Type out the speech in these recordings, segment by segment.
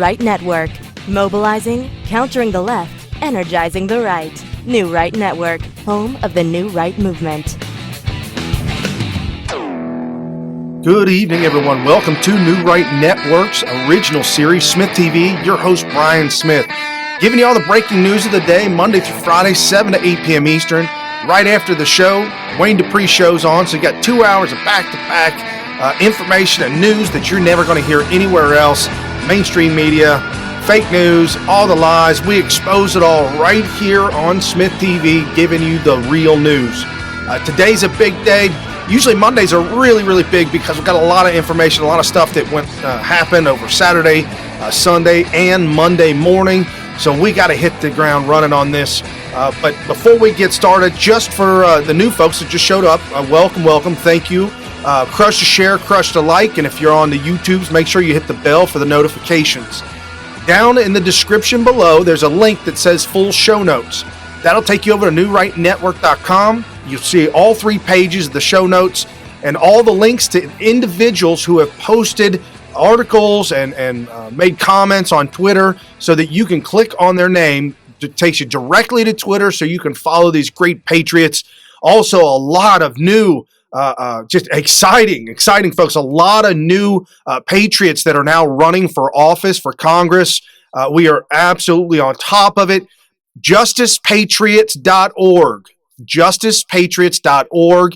Right Network. Mobilizing, countering the left, energizing the right. New Right Network, home of the New Right movement. Good evening, everyone. Welcome to New Right Network's original series, SmythTV. Your host, Brian Smith, giving you all the breaking news of the day, Monday through Friday, 7 to 8 p.m. Eastern. Right after the show, Wayne Dupree show's on, so you got 2 hours of back-to-back information and news that you're never going to hear anywhere else. Mainstream media, fake news, all the lies. We expose it all right here on SmythTV, giving you the real news. Today's a big day. Usually Mondays are really big because we've got a lot of information, a lot of stuff that happened over Saturday, Sunday, and Monday morning. So we got to hit the ground running on this. But before we get started, just for the new folks that just showed up, welcome. Thank you. Crush the share, crush the like, and if you're on the YouTubes, make sure you hit the bell for the notifications. Down in the description below, there's a link that says full show notes. That'll take you over to newrightnetwork.com. You'll see all 3 pages of the show notes and all the links to individuals who have posted articles and made comments on Twitter so that you can click on their name. It takes you directly to Twitter so you can follow these great patriots. Also, a lot of new, just exciting folks, a lot of new patriots that are now running for office, for Congress. We are absolutely on top of it. JusticePatriots.org. JusticePatriots.org,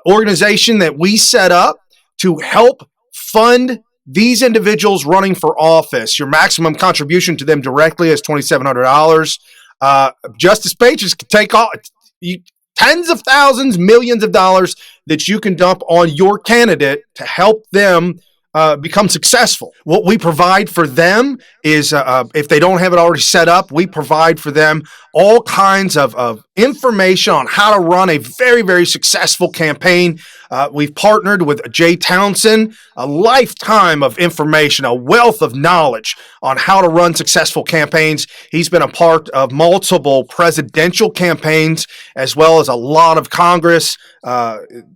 organization that we set up to help fund these individuals running for office. Your maximum contribution to them directly is $2,700. Justice Patriots can take all tens of thousands, millions of dollars that you can dump on your candidate to help them become successful. What we provide for them is, if they don't have it already set up, we provide for them all kinds of information on how to run a very successful campaign. We've partnered with Jay Townsend, a lifetime of information, a wealth of knowledge on how to run successful campaigns. He's been a part of multiple presidential campaigns, as well as a lot of Congress,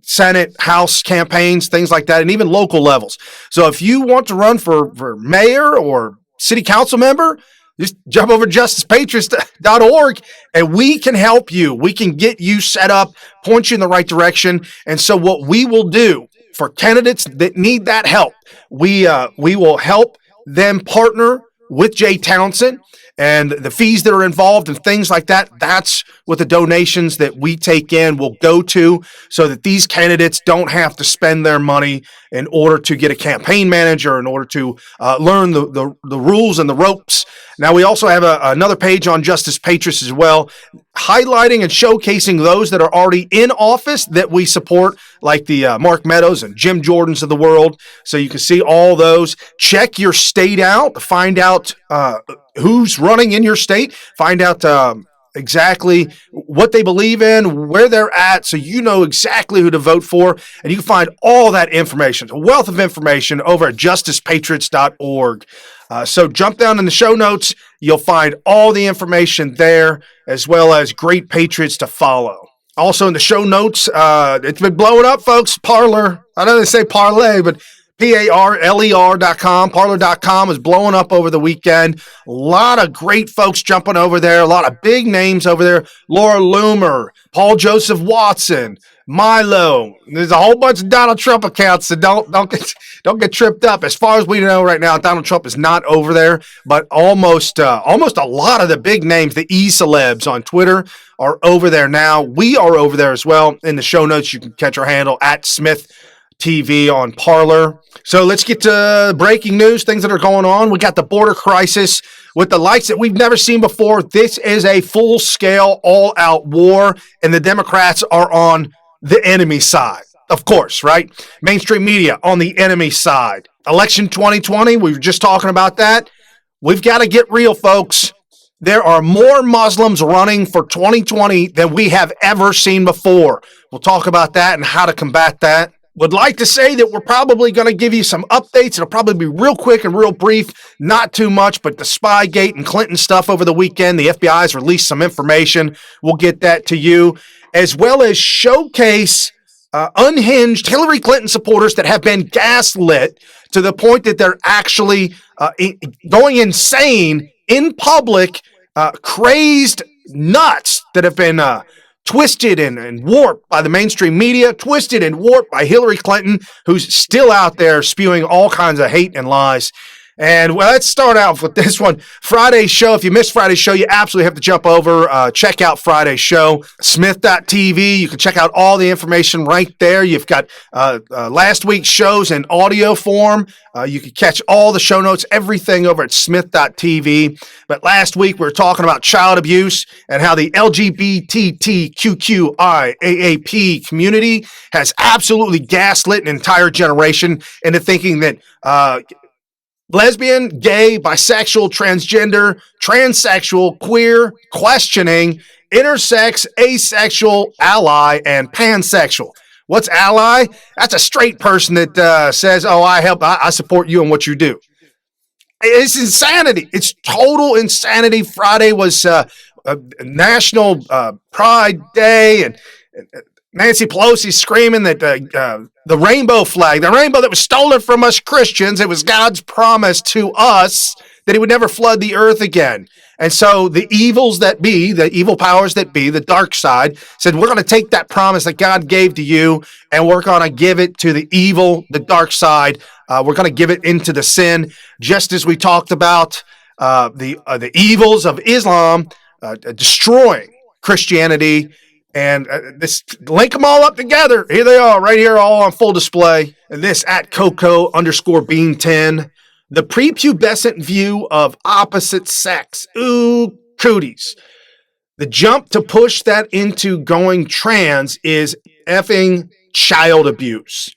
Senate, House campaigns, things like that, and even local levels. So if you want to run for mayor or city council member, just jump over to justicepatriots.org and we can help you. We can get you set up, point you in the right direction. And so what we will do for candidates that need that help, we will help them partner with Jay Townsend, and the fees that are involved and things like that, that's what the donations that we take in will go to, so that these candidates don't have to spend their money in order to get a campaign manager, in order to learn the rules and the ropes. Now, we also have another page on Justice Patriots as well, highlighting and showcasing those that are already in office that we support, like the Mark Meadows and Jim Jordans of the world. So you can see all those. Check your state out, find out who's running in your state, find out exactly what they believe in, where they're at, so you know exactly who to vote for. And you can find all that information, a wealth of information, over at justicepatriots.org. So jump down in the show notes. You'll find all the information there, as well as great patriots to follow. Also in the show notes, it's been blowing up, folks. Parler. I know they say parlay, but Parler.com. Parler.com is blowing up over the weekend. A lot of great folks jumping over there. A lot of big names over there. Laura Loomer, Paul Joseph Watson, Milo. There's a whole bunch of Donald Trump accounts, so don't get tripped up. As far as we know right now, Donald Trump is not over there, but almost a lot of the big names, the e-celebs on Twitter, are over there now. We are over there as well. In the show notes, you can catch our handle at SmythTV on Parler. So let's get to breaking news, things that are going on. We got the border crisis with the likes that we've never seen before. This is a full-scale, all-out war, and the Democrats are on the enemy side. Of course, right? Mainstream media on the enemy side. Election 2020, we were just talking about that. We've got to get real, folks. There are more Muslims running for 2020 than we have ever seen before. We'll talk about that and how to combat that. Would like to say that we're probably going to give you some updates. It'll probably be real quick and real brief, not too much, but the Spygate and Clinton stuff over the weekend, the FBI has released some information. We'll get that to you, as well as showcase unhinged Hillary Clinton supporters that have been gaslit to the point that they're actually going insane in public, crazed nuts that have been twisted and warped by the mainstream media, twisted and warped by Hillary Clinton, who's still out there spewing all kinds of hate and lies. And well, let's start out with this one. Friday's show. If you missed Friday's show, you absolutely have to jump over, check out Friday's show. Smyth.tv. You can check out all the information right there. You've got last week's shows in audio form. You can catch all the show notes, everything over at Smyth.tv. But last week we were talking about child abuse and how the LGBTQIAAP community has absolutely gaslit an entire generation into thinking that lesbian, gay, bisexual, transgender, transsexual, queer, questioning, intersex, asexual, ally, and pansexual. What's ally? That's a straight person that says, oh, I support you in what you do. It's insanity. It's total insanity. Friday was National Pride Day, and Nancy Pelosi screaming that the rainbow flag, the rainbow that was stolen from us Christians, it was God's promise to us that he would never flood the earth again. And so the evils that be, the evil powers that be, the dark side, said, we're going to take that promise that God gave to you, and we're going to give it to the evil, the dark side. We're going to give it into the sin, just as we talked about the evils of Islam destroying Christianity. And this, link them all up together. Here they are, right here, all on full display. And this at Coco_Bean10. The prepubescent view of opposite sex. Ooh, cooties. The jump to push that into going trans is effing child abuse.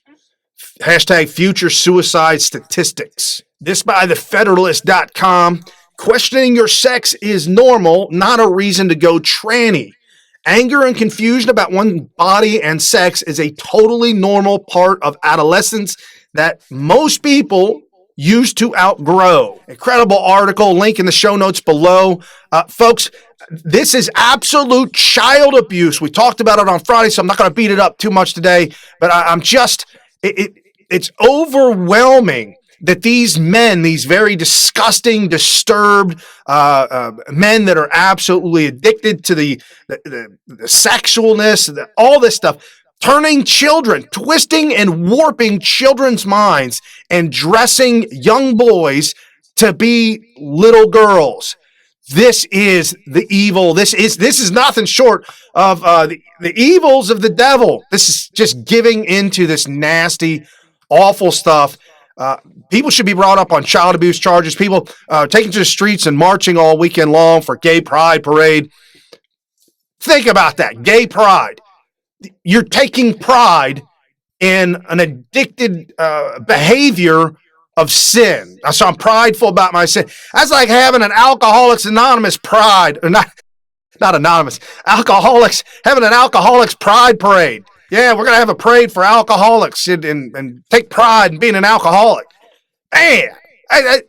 Hashtag future suicide statistics. This by thefederalist.com. Questioning your sex is normal, not a reason to go tranny. Anger and confusion about one's body and sex is a totally normal part of adolescence that most people used to outgrow. Incredible article, link in the show notes below. Folks, this is absolute child abuse. We talked about it on Friday, so I'm not going to beat it up too much today, but it's overwhelming that these men, these very disgusting, disturbed men that are absolutely addicted to the sexualness, all this stuff, turning children, twisting and warping children's minds and dressing young boys to be little girls. This is the evil. This is nothing short of the evils of the devil. This is just giving into this nasty, awful stuff. People should be brought up on child abuse charges. People taken to the streets and marching all weekend long for gay pride parade. Think about that. Gay pride. You're taking pride in an addicted behavior of sin. So I'm prideful about my sin. That's like having an Alcoholics Anonymous pride, or not anonymous, alcoholics, having an alcoholics pride parade. Yeah, we're going to have a parade for alcoholics and take pride in being an alcoholic. Man,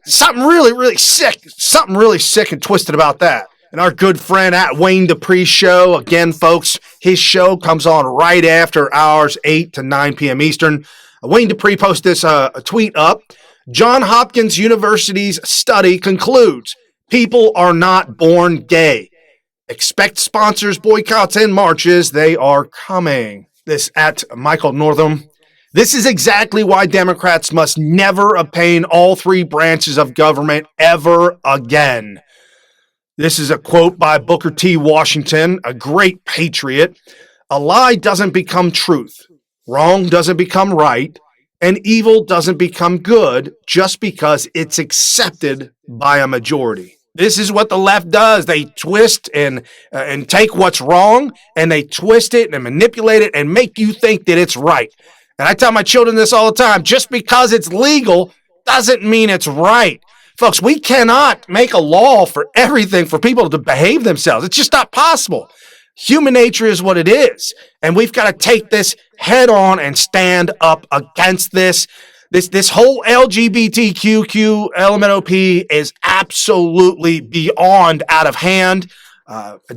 something really, really sick. Something really sick and twisted about that. And our good friend at Wayne Dupree Show, again, folks, his show comes on right after hours, 8 to 9 p.m. Eastern. Wayne Dupree posted this a tweet up. Johns Hopkins University's study concludes people are not born gay. Expect sponsors, boycotts, and marches. They are coming. This at Michael Northam. This is exactly why Democrats must never obtain all three branches of government ever again. This is a quote by Booker T. Washington, a great patriot. A lie doesn't become truth. Wrong doesn't become right. And evil doesn't become good just because it's accepted by a majority. This is what the left does. They twist and take what's wrong, and they twist it and manipulate it and make you think that it's right. And I tell my children this all the time. Just because it's legal doesn't mean it's right. Folks, we cannot make a law for everything for people to behave themselves. It's just not possible. Human nature is what it is. And we've got to take this head on and stand up against this. This whole LGBTQ LMNOP is absolutely beyond out of hand.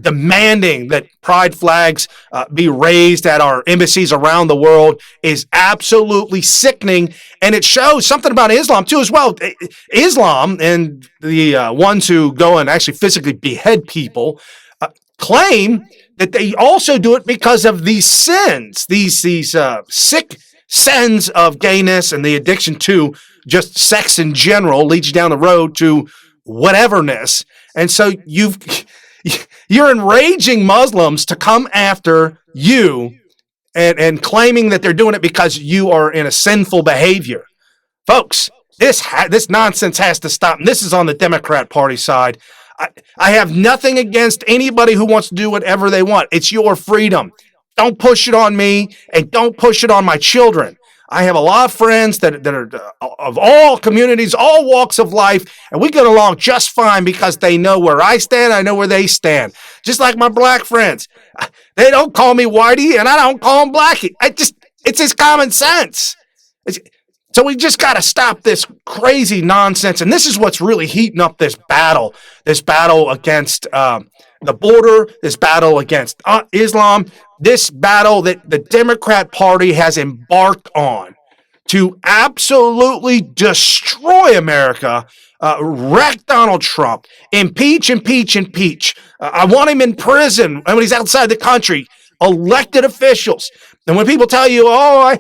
demanding that pride flags be raised at our embassies around the world is absolutely sickening. And it shows something about Islam, too, as well. Islam and the ones who go and actually physically behead people claim that they also do it because of these sins, these sick sins of gayness and the addiction to just sex in general leads you down the road to whateverness. And so you're enraging Muslims to come after you and claiming that they're doing it because you are in a sinful behavior. Folks, this nonsense has to stop. And this is on the Democrat Party side. I have nothing against anybody who wants to do whatever they want. It's your freedom. Don't push it on me, and don't push it on my children. I have a lot of friends that are of all communities, all walks of life, and we get along just fine because they know where I stand, I know where they stand. Just like my black friends. They don't call me Whitey, and I don't call them Blackie. It's just common sense. So we just got to stop this crazy nonsense. And this is what's really heating up this battle against the border, this battle against Islam, this battle that the Democrat Party has embarked on to absolutely destroy America, wreck Donald Trump, impeach. I want him in prison when he's outside the country. Elected officials. And when people tell you, I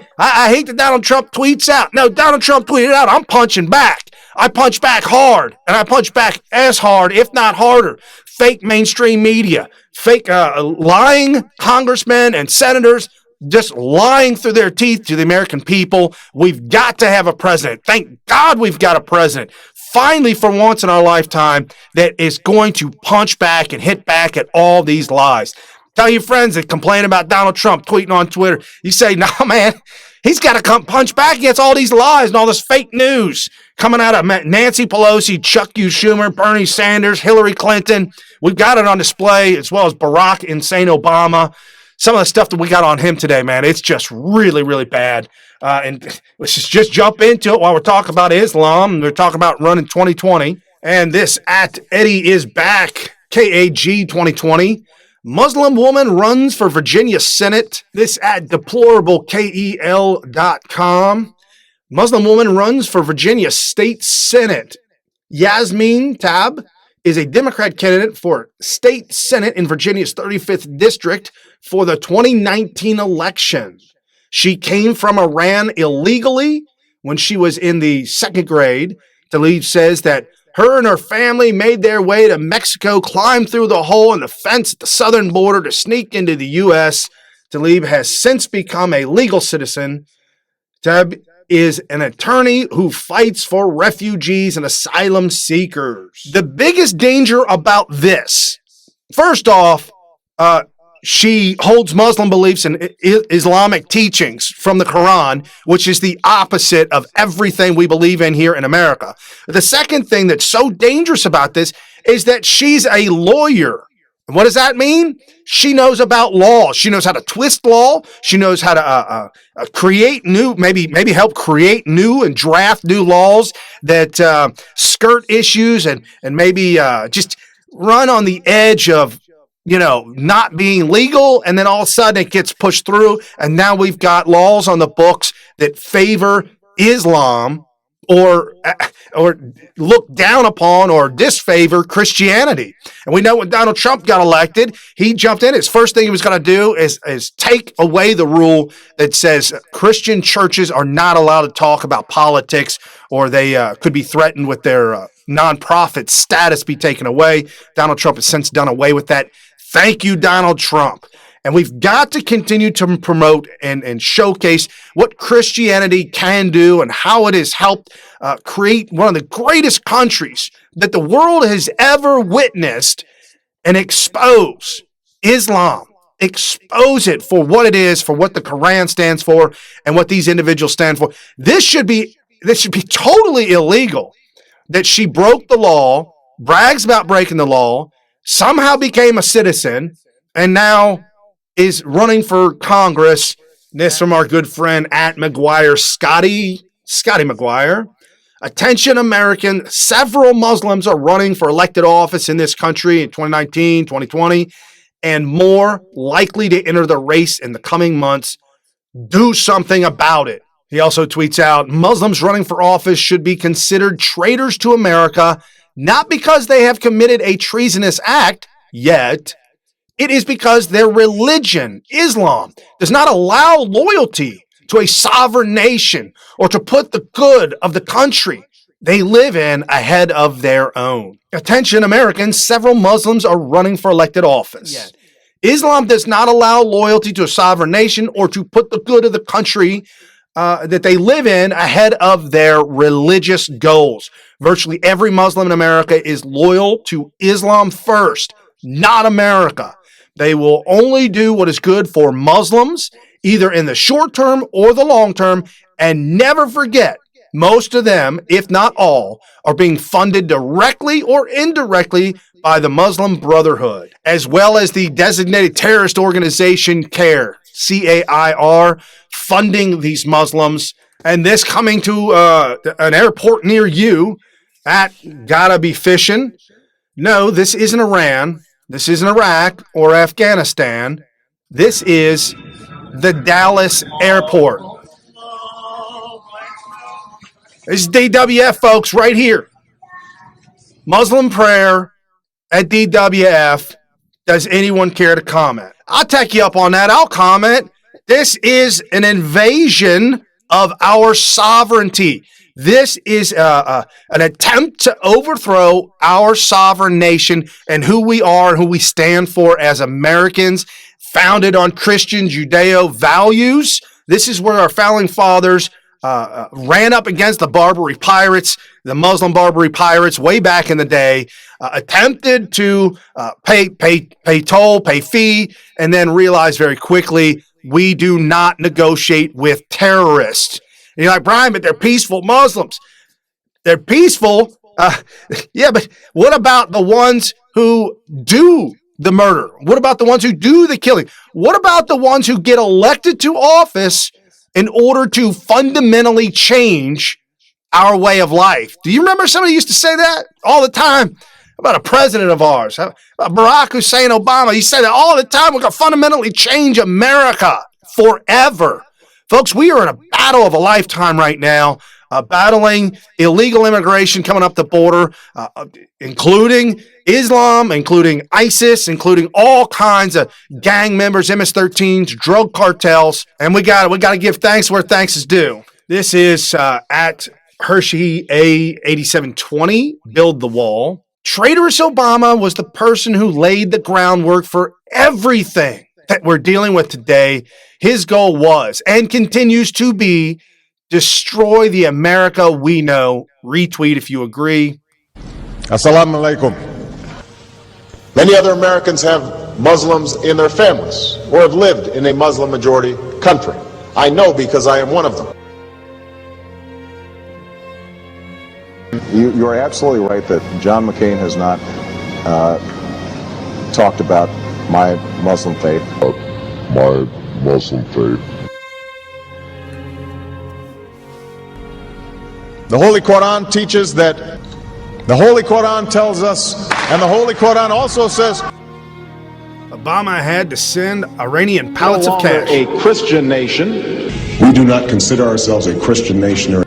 hate that Donald Trump tweets out. No, Donald Trump tweeted out, I'm punching back. I punch back hard, and I punch back as hard, if not harder. Fake mainstream media, fake lying congressmen and senators, just lying through their teeth to the American people. We've got to have a president. Thank God we've got a president. Finally, for once in our lifetime, that is going to punch back and hit back at all these lies. Tell your friends that complain about Donald Trump tweeting on Twitter. You say, nah, man, he's got to come punch back against all these lies and all this fake news coming out of Nancy Pelosi, Chuck Schumer, Bernie Sanders, Hillary Clinton. We've got it on display, as well as Barack Insane Obama. Some of the stuff that we got on him today, man, it's just really, really bad. And let's just jump into it while we're talking about Islam. We're talking about running 2020. And this at Eddie is back, KAG 2020. Muslim woman runs for Virginia Senate. This at deplorablekel.com. Muslim woman runs for Virginia State Senate. Yasmin Tab is a Democrat candidate for State Senate in Virginia's 35th District for the 2019 election. She came from Iran illegally when she was in the second grade. Tlaib says that her and her family made their way to Mexico, climbed through the hole in the fence at the southern border to sneak into the U.S. Tlaib has since become a legal citizen. Tab is an attorney who fights for refugees and asylum seekers. The biggest danger about this, first off, she holds Muslim beliefs and Islamic teachings from the Quran, which is the opposite of everything we believe in here in America. The second thing that's so dangerous about this is that she's a lawyer. What does that mean? She knows about law. She knows how to twist law. She knows how to create new, maybe help create new and draft new laws that skirt issues and maybe just run on the edge of, not being legal, and then all of a sudden it gets pushed through, and now we've got laws on the books that favor Islam or look down upon or disfavor Christianity. And we know when Donald Trump got elected, he jumped in. His first thing he was going to do is take away the rule that says Christian churches are not allowed to talk about politics, or they could be threatened with their nonprofit status be taken away. Donald Trump has since done away with that. Thank you, Donald Trump. And we've got to continue to promote and showcase what Christianity can do and how it has helped create one of the greatest countries that the world has ever witnessed, and expose Islam. Expose it for what it is, for what the Quran stands for, and what these individuals stand for. This should be totally illegal that she broke the law, brags about breaking the law, somehow became a citizen, and now is running for Congress. This from our good friend at McGuire, Scotty McGuire. Attention, American. Several Muslims are running for elected office in this country in 2019, 2020, and more likely to enter the race in the coming months. Do something about it. He also tweets out, Muslims running for office should be considered traitors to America, not because they have committed a treasonous act yet. It is because their religion, Islam, does not allow loyalty to a sovereign nation or to put the good of the country they live in ahead of their own. Attention, Americans, several Muslims are running for elected office. Yet. Islam does not allow loyalty to a sovereign nation or to put the good of the country that they live in ahead of their religious goals. Virtually every Muslim in America is loyal to Islam first, not America. They will only do what is good for Muslims, either in the short term or the long term, and never forget, most of them, if not all, are being funded directly or indirectly by the Muslim Brotherhood, as well as the designated terrorist organization CAIR, C-A-I-R, funding these Muslims. And this coming to an airport near you, that gotta be fishing. No, this isn't Iran. This isn't Iraq or Afghanistan. This is the Dallas airport. This is DWF, folks, right here. Muslim prayer at DWF. Does anyone care to comment? I'll take you up on that. I'll comment. This is an invasion of our sovereignty. This is an attempt to overthrow our sovereign nation and who we are and who we stand for as Americans, founded on Christian Judeo values. This is where our founding fathers ran up against the Barbary pirates, the Muslim Barbary pirates way back in the day, attempted to pay toll, pay fee, and then realized very quickly, we do not negotiate with terrorists. And you're like, Brian, but they're peaceful Muslims. They're peaceful. Yeah, but what about the ones who do the murder? What about the ones who do the killing? What about the ones who get elected to office in order to fundamentally change our way of life? Do you remember somebody used to say that all the time about a president of ours, about Barack Hussein Obama? He said that all the time. We're going to fundamentally change America forever. Folks, we are in a battle of a lifetime right now, battling illegal immigration coming up the border, including Islam, including ISIS, including all kinds of gang members, MS-13s, drug cartels, and we got to give thanks where thanks is due. This is at Hershey A8720, Build the Wall. Traitorous Obama was the person who laid the groundwork for everything that we're dealing with today. His goal was and continues to be destroy the America we know. Retweet if you agree. Assalamu alaikum. Many other Americans have Muslims in their families or have lived in a Muslim majority country. I know because I am one of them. You are absolutely right that John McCain has not talked about my Muslim faith. My Muslim faith. The Holy Quran teaches that, the Holy Quran tells us, and the Holy Quran also says, Obama had to send Iranian pallets of cash. A Christian nation. We do not consider ourselves a Christian nation or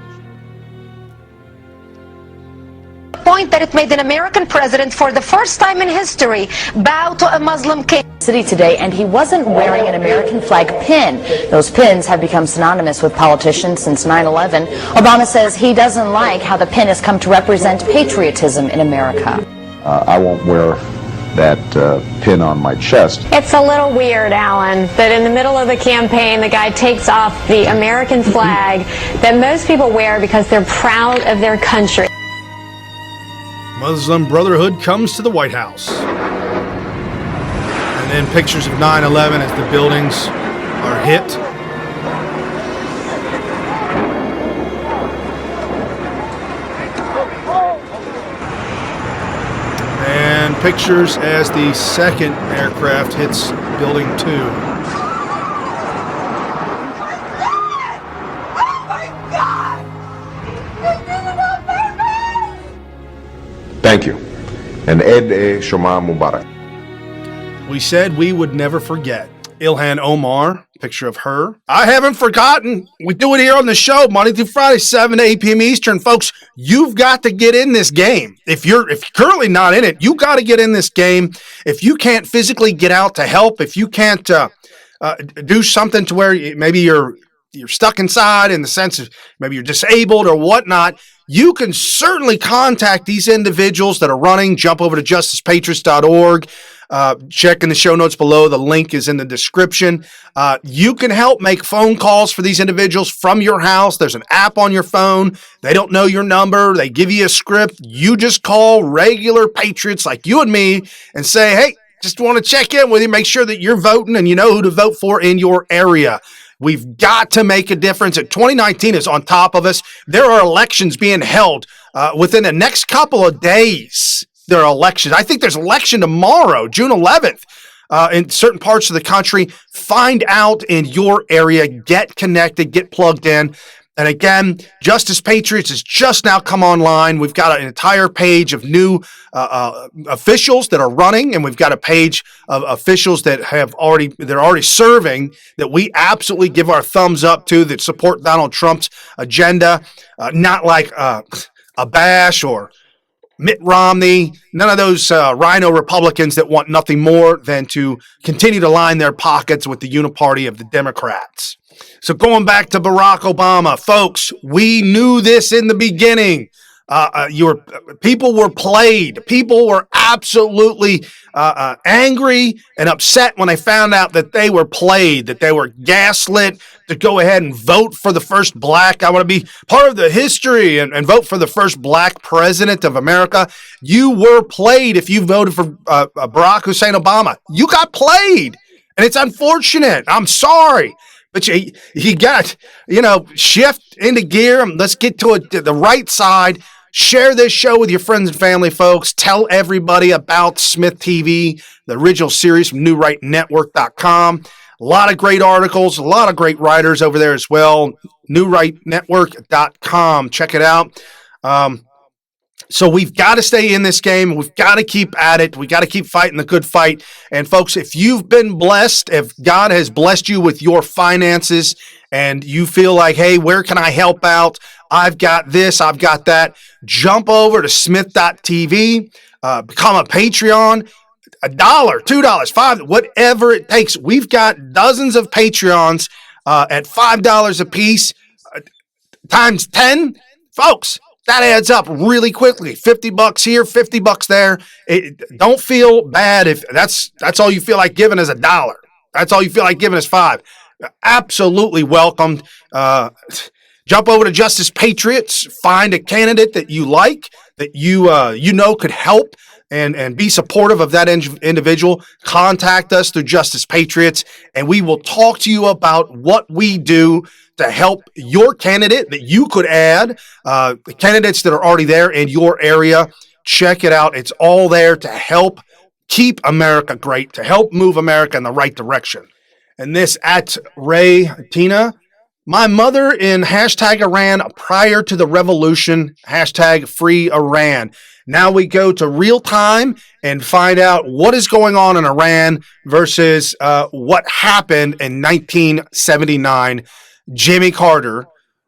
point that it made an American president for the first time in history bow to a Muslim king. City today, and he wasn't wearing an American flag pin. Those pins have become synonymous with politicians since 9/11. Obama says he doesn't like how the pin has come to represent patriotism in America. I won't wear that pin on my chest. It's a little weird, Alan, that in the middle of the campaign, the guy takes off the American flag that most people wear because they're proud of their country. Muslim Brotherhood comes to the White House. And then pictures of 9/11 as the buildings are hit. And pictures as the second aircraft hits Building 2. Oh my God! This is America! Thank you. And Eid Shoma Mubarak. We said we would never forget. Ilhan Omar, picture of her. I haven't forgotten. We do it here on the show, Monday through Friday, 7 to 8 p.m. Eastern. Folks, you've got to get in this game. If you're currently not in it, you got to get in this game. If you can't physically get out to help, if you can't do something to where maybe you're stuck inside in the sense of maybe you're disabled or whatnot, you can certainly contact these individuals that are running. Jump over to justicepatriots.org. Check in the show notes below. The link is in the description. You can help make phone calls for these individuals from your house. There's an app on your phone. They don't know your number. They give you a script. You just call regular patriots like you and me and say, hey, just want to check in with you, make sure that you're voting and you know who to vote for in your area. We've got to make a difference. 2019 is on top of us. There are elections being held within the next couple of days. There are elections. I think there's an election tomorrow, June 11th, in certain parts of the country. Find out in your area. Get connected. Get plugged in. And again, Justice Patriots has just now come online. We've got an entire page of new officials that are running, and we've got a page of officials that they're already serving that we absolutely give our thumbs up to, that support Donald Trump's agenda. Not like Abash or Mitt Romney, none of those rhino Republicans that want nothing more than to continue to line their pockets with the uniparty of the Democrats. So going back to Barack Obama, folks, we knew this in the beginning. People were played. People were absolutely angry and upset when they found out that they were played, that they were gaslit to go ahead and vote for the first black. I want to be part of the history and vote for the first black president of America. You were played if you voted for Barack Hussein Obama. You got played, and it's unfortunate. I'm sorry. But you got, shift into gear. Let's get to the right side. Share this show with your friends and family, folks. Tell everybody about SmythTV, the original series from NewRightNetwork.com. A lot of great articles, a lot of great writers over there as well. NewRightNetwork.com. Check it out. So we've got to stay in this game. We've got to keep at it. We got to keep fighting the good fight. And folks, if you've been blessed, if God has blessed you with your finances and you feel like, hey, where can I help out? I've got this, I've got that. Jump over to smith.tv, become a Patreon. $1, $2, $5, whatever it takes. We've got dozens of Patreons at $5 a piece, times 10. Folks, that adds up really quickly. $50 here, $50 there. Don't feel bad if that's all you feel like giving is $1. That's all you feel like giving is $5. Absolutely welcomed. Jump over to Justice Patriots. Find a candidate that you like, that you could help and be supportive of that individual. Contact us through Justice Patriots, and we will talk to you about what we do to help your candidate that you could add, the candidates that are already there in your area. Check it out. It's all there to help keep America great, to help move America in the right direction. And this at Ray Tina. My mother in hashtag Iran prior to the revolution, hashtag free Iran. Now we go to real time and find out what is going on in Iran versus what happened in 1979. Jimmy Carter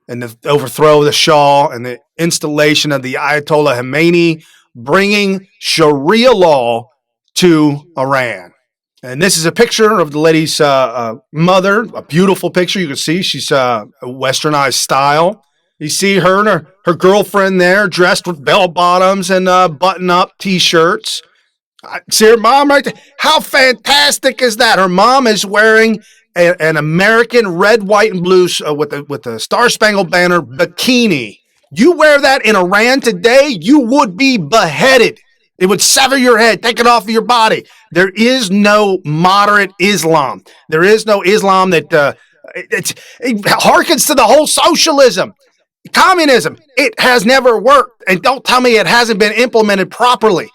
and the overthrow of the Shah and the installation of the Ayatollah Khomeini, bringing Sharia law to Iran. And this is a picture of the lady's mother, a beautiful picture. You can see she's westernized style. You see her and her girlfriend there dressed with bell bottoms and button-up T-shirts. See her mom right there. How fantastic is that? Her mom is wearing an American red, white, and blue with the Star-Spangled Banner bikini. You wear that in Iran today, you would be beheaded. It would sever your head, take it off of your body. There is no moderate Islam. There is no Islam that it harkens to the whole socialism, communism. It has never worked. And don't tell me it hasn't been implemented properly.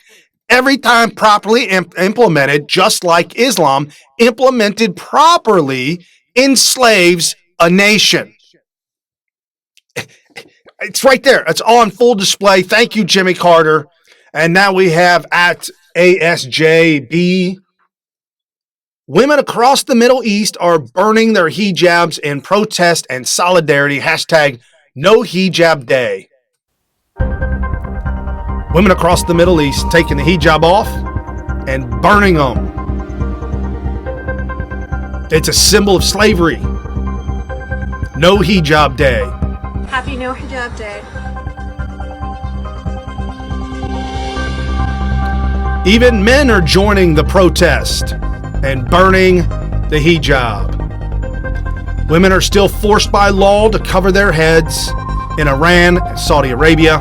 Every time properly implemented, just like Islam, implemented properly enslaves a nation. It's right there. It's all on full display. Thank you, Jimmy Carter. And now we have at ASJB. Women across the Middle East are burning their hijabs in protest and solidarity. Hashtag no hijab day. Women across the Middle East taking the hijab off and burning them. It's a symbol of slavery. No hijab day. Happy No Hijab Day. Even men are joining the protest and burning the hijab. Women are still forced by law to cover their heads in Iran and Saudi Arabia,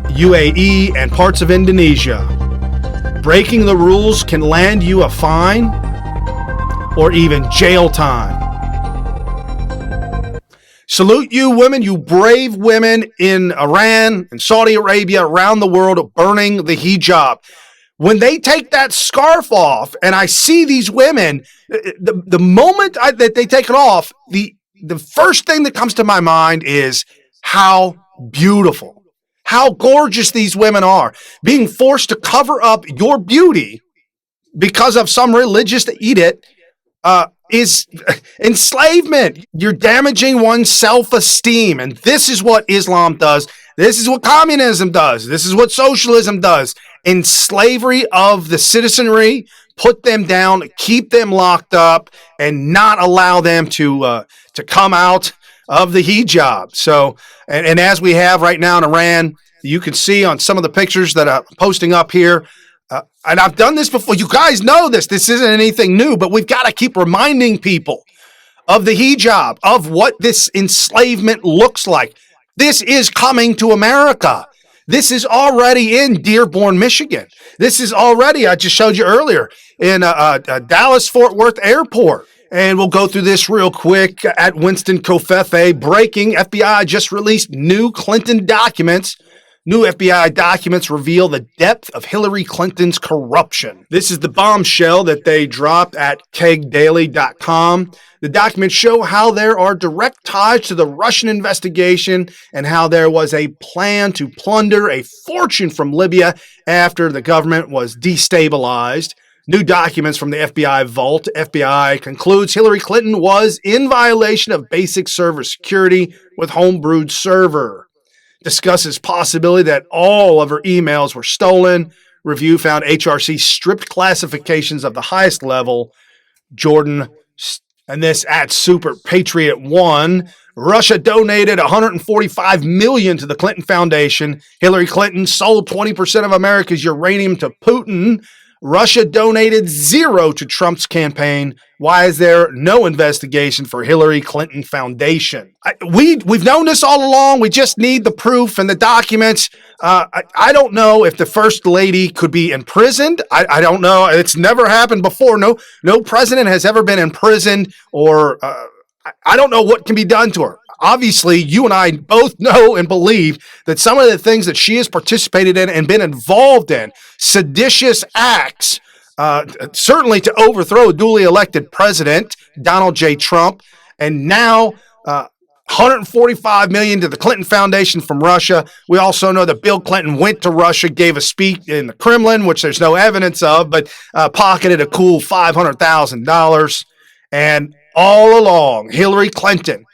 UAE, and parts of Indonesia. Breaking the rules can land you a fine or even jail time. Salute you women, you brave women in Iran and Saudi Arabia, around the world, burning the hijab. When they take that scarf off and I see these women, the moment that they take it off, the first thing that comes to my mind is how beautiful, how gorgeous these women are. Being forced to cover up your beauty because of some religious edict is enslavement. You're damaging one's self-esteem. And this is what Islam does. This is what communism does. This is what socialism does. In slavery of the citizenry, put them down, keep them locked up, and not allow them to come out of the hijab. So, and as we have right now in Iran, you can see on some of the pictures that I'm posting up here, and I've done this before. You guys know this. This isn't anything new, but we've got to keep reminding people of the hijab, of what this enslavement looks like. This is coming to America. This is already in Dearborn, Michigan. This is already, I just showed you earlier, in Dallas-Fort Worth Airport. And we'll go through this real quick. At Winston Kofefe, breaking, FBI just released new Clinton documents. New FBI documents reveal the depth of Hillary Clinton's corruption. This is the bombshell that they dropped at kegdaily.com. The documents show how there are direct ties to the Russian investigation and how there was a plan to plunder a fortune from Libya after the government was destabilized. New documents from the FBI vault. FBI concludes Hillary Clinton was in violation of basic server security with homebrewed server. Discusses possibility that all of her emails were stolen. Review found HRC stripped classifications of the highest level. Jordan, and this at Super Patriot 1. Russia donated $145 million to the Clinton Foundation. Hillary Clinton sold 20% of America's uranium to Putin. Russia donated $0 to Trump's campaign. Why is there no investigation for Hillary Clinton Foundation? We've known this all along. We just need the proof and the documents. I don't know if the First Lady could be imprisoned. I don't know. It's never happened before. No president has ever been imprisoned, or I don't know what can be done to her. Obviously, you and I both know and believe that some of the things that she has participated in and been involved in, seditious acts, certainly to overthrow a duly elected president, Donald J. Trump, and now $145 million to the Clinton Foundation from Russia. We also know that Bill Clinton went to Russia, gave a speech in the Kremlin, which there's no evidence of, but pocketed a cool $500,000. And all along, Hillary Clinton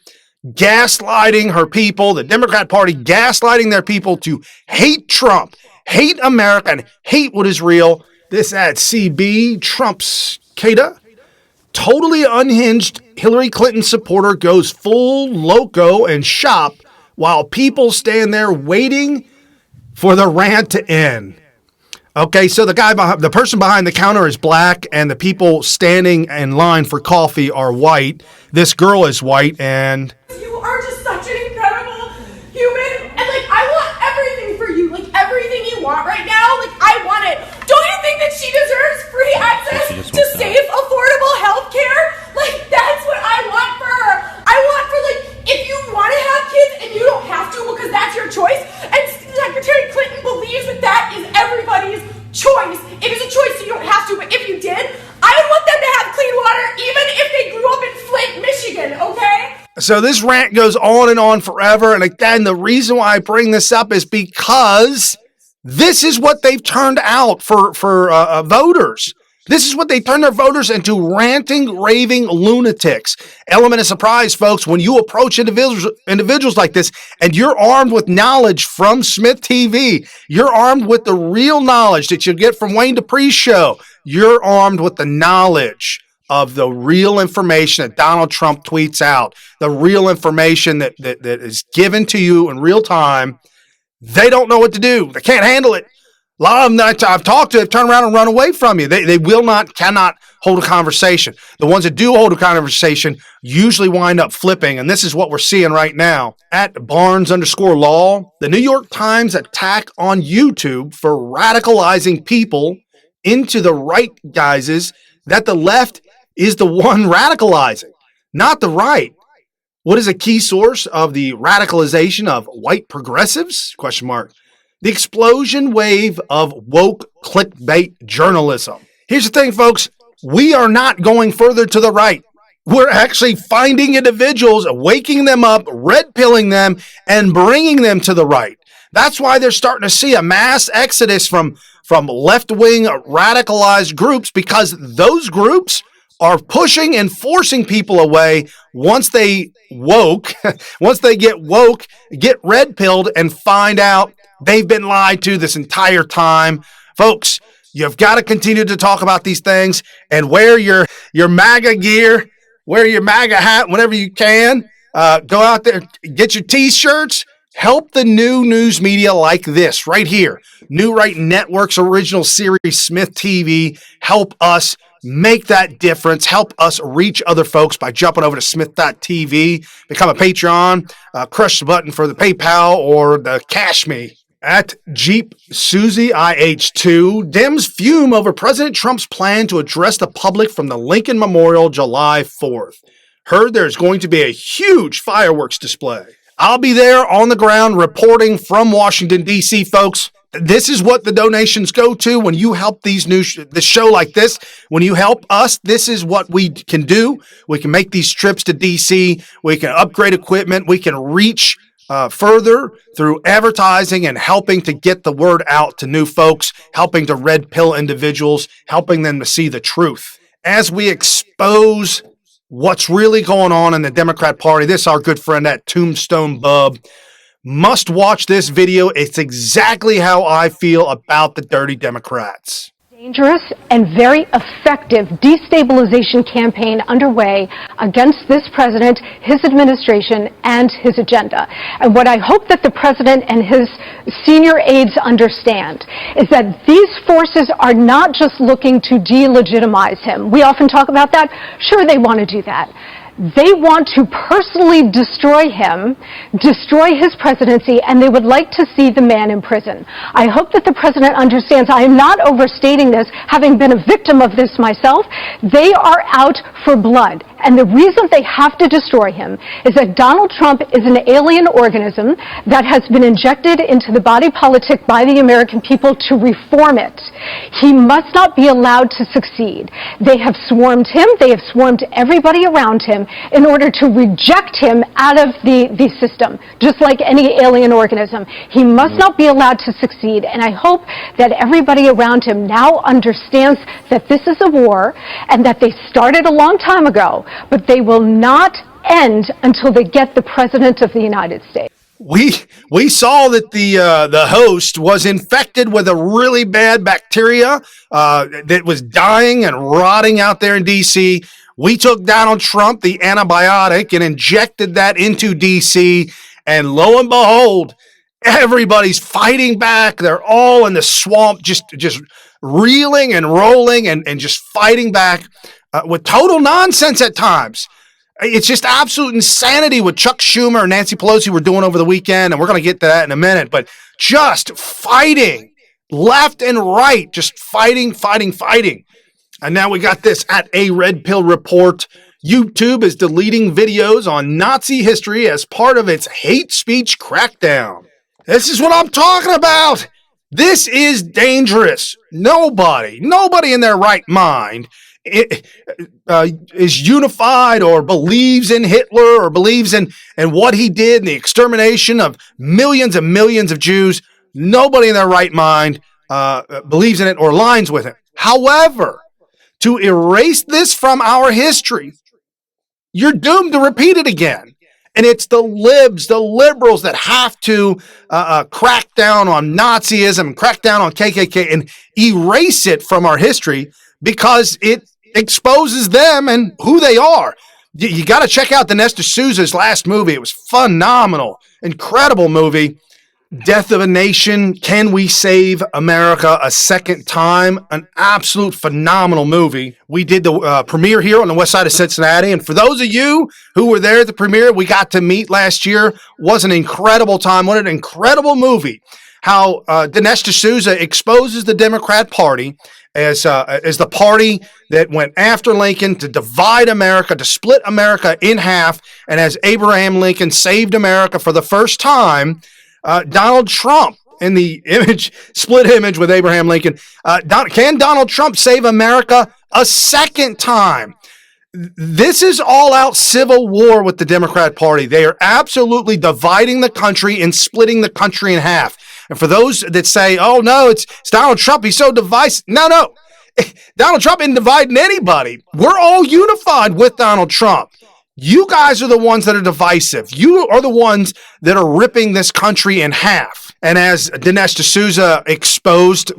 gaslighting her people, the Democrat Party gaslighting their people to hate Trump, hate America, and hate what is real. This at CB, Trump's Cada. Totally unhinged Hillary Clinton supporter goes full loco and shop while people stand there waiting for the rant to end. Okay, so the person behind the counter is black, and the people standing in line for coffee are white. This girl is white, and You are just such an incredible human, and I want everything for you, everything you want right now, I want it. Don't you think that she deserves free access to safe, affordable health care? That's what I want for her. I want for, if you want to have kids and you don't have to because that's your choice, and Secretary Clinton believes that that is everybody's choice. It is a choice, so you don't have to, but if you did, I would want them to have clean water even if they grew up in Flint, Michigan, okay? So this rant goes on and on forever. And again, the reason why I bring this up is because This is what they've turned out for voters. This is what they turn their voters into ranting, raving lunatics. Element of surprise, folks, when you approach individuals like this and you're armed with knowledge from SmythTV, you're armed with the real knowledge that you get from Wayne Dupree's show. You're armed with the knowledge of the real information that Donald Trump tweets out, the real information that is given to you in real time. They don't know what to do. They can't handle it. A lot of them that I've talked to have turned around and run away from you. They cannot hold a conversation. The ones that do hold a conversation usually wind up flipping, and this is what we're seeing right now. At Barnes_Law, the New York Times attack on YouTube for radicalizing people into the right guises that the left is the one radicalizing, not the right. What is a key source of the radicalization of white progressives? ? The explosion wave of woke clickbait journalism. Here's the thing, folks. We are not going further to the right. We're actually finding individuals, waking them up, red pilling them, and bringing them to the right. That's why they're starting to see a mass exodus from left-wing radicalized groups, because those groups are pushing and forcing people away once they get woke, get red pilled, and find out they've been lied to this entire time. Folks, you've got to continue to talk about these things and wear your MAGA gear, wear your MAGA hat whenever you can. Go out there, get your T-shirts. Help the new news media like this right here. New Right Network's original series, SmythTV. Help us make that difference. Help us reach other folks by jumping over to smith.tv, become a Patreon, crush the button for the PayPal or the Cash Me. At Jeep Susie IH2, Dems fume over President Trump's plan to address the public from the Lincoln Memorial July 4th. Heard there's going to be a huge fireworks display. I'll be there on the ground reporting from Washington, D.C., folks. This is what the donations go to when you help the show like this. When you help us, this is what we can do. We can make these trips to D.C. We can upgrade equipment. We can reach further through advertising and helping to get the word out to new folks, helping to red pill individuals, helping them to see the truth. As we expose what's really going on in the Democrat Party, this our good friend at Tombstone Bub must watch this video. It's exactly how I feel about the dirty Democrats. Dangerous and very effective destabilization campaign underway against this president, his administration, and his agenda. And what I hope that the president and his senior aides understand is that these forces are not just looking to delegitimize him. We often talk about that. Sure, they want to do that. They want to personally destroy him, destroy his presidency, and they would like to see the man in prison. I hope that the president understands. I am not overstating this, having been a victim of this myself. They are out for blood. And the reason they have to destroy him is that Donald Trump is an alien organism that has been injected into the body politic by the American people to reform it. He must not be allowed to succeed. They have swarmed him. They have swarmed everybody around him in order to reject him out of the system, just like any alien organism. He must not be allowed to succeed. And I hope that everybody around him now understands that this is a war and that they started a long time ago, but they will not end until they get the President of the United States. We saw that the host was infected with a really bad bacteria that was dying and rotting out there in D.C. We took Donald Trump, the antibiotic, and injected that into D.C., and lo and behold, everybody's fighting back. They're all in the swamp, just reeling and rolling and just fighting back with total nonsense at times. It's just absolute insanity what Chuck Schumer and Nancy Pelosi were doing over the weekend, and we're going to get to that in a minute, but just fighting left and right, just fighting. And now we got this at A Red Pill Report. YouTube is deleting videos on Nazi history as part of its hate speech crackdown. This is what I'm talking about. This is dangerous. Nobody in their right mind is unified or believes in Hitler or believes in what he did and the extermination of millions and millions of Jews. Nobody in their right mind believes in it or aligns with it. However, to erase this from our history, you're doomed to repeat it again. And it's the libs, the liberals that have to crack down on Nazism, crack down on KKK, and erase it from our history because it exposes them and who they are. You got to check out Dinesh D'Souza's last movie. It was phenomenal, incredible movie. Death of a Nation, Can We Save America a Second Time? An absolute phenomenal movie. We did the premiere here on the west side of Cincinnati, and for those of you who were there at the premiere, we got to meet last year. Was an incredible time. What an incredible movie. How Dinesh D'Souza exposes the Democrat Party as the party that went after Lincoln to divide America, to split America in half, and as Abraham Lincoln saved America for the first time, Donald Trump in the split image with Abraham Lincoln. Can Donald Trump save America a second time? This is all out civil war with the Democrat Party. They are absolutely dividing the country and splitting the country in half. And for those that say, oh no, it's Donald Trump, he's so divisive. No. Donald Trump isn't dividing anybody. We're all unified with Donald Trump. You guys are the ones that are divisive. You are the ones that are ripping this country in half. And as Dinesh D'Souza exposed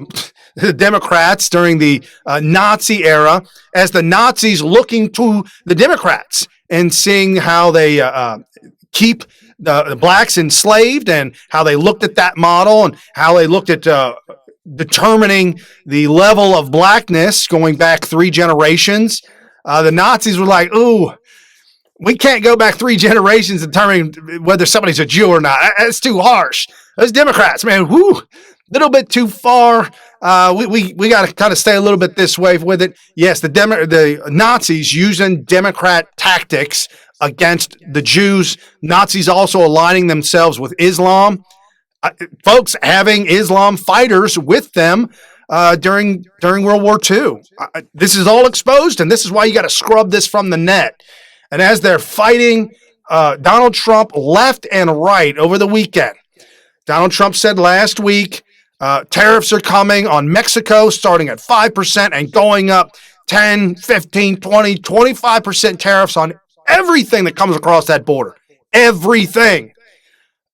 the Democrats during the Nazi era, as the Nazis looking to the Democrats and seeing how they keep the blacks enslaved and how they looked at that model and how they looked at determining the level of blackness going back 3 generations, the Nazis were like, ooh, we can't go back 3 generations and determine whether somebody's a Jew or not. That's too harsh. Those Democrats, man, little bit too far. We got to kind of stay a little bit this way with it. Yes, the Nazis using Democrat tactics against the Jews. Nazis also aligning themselves with Islam. Folks having Islam fighters with them during World War II. This is all exposed, and this is why you got to scrub this from the net. And as they're fighting Donald Trump left and right over the weekend, Donald Trump said last week, tariffs are coming on Mexico starting at 5% and going up 10, 15, 20, 25% tariffs on everything that comes across that border. Everything.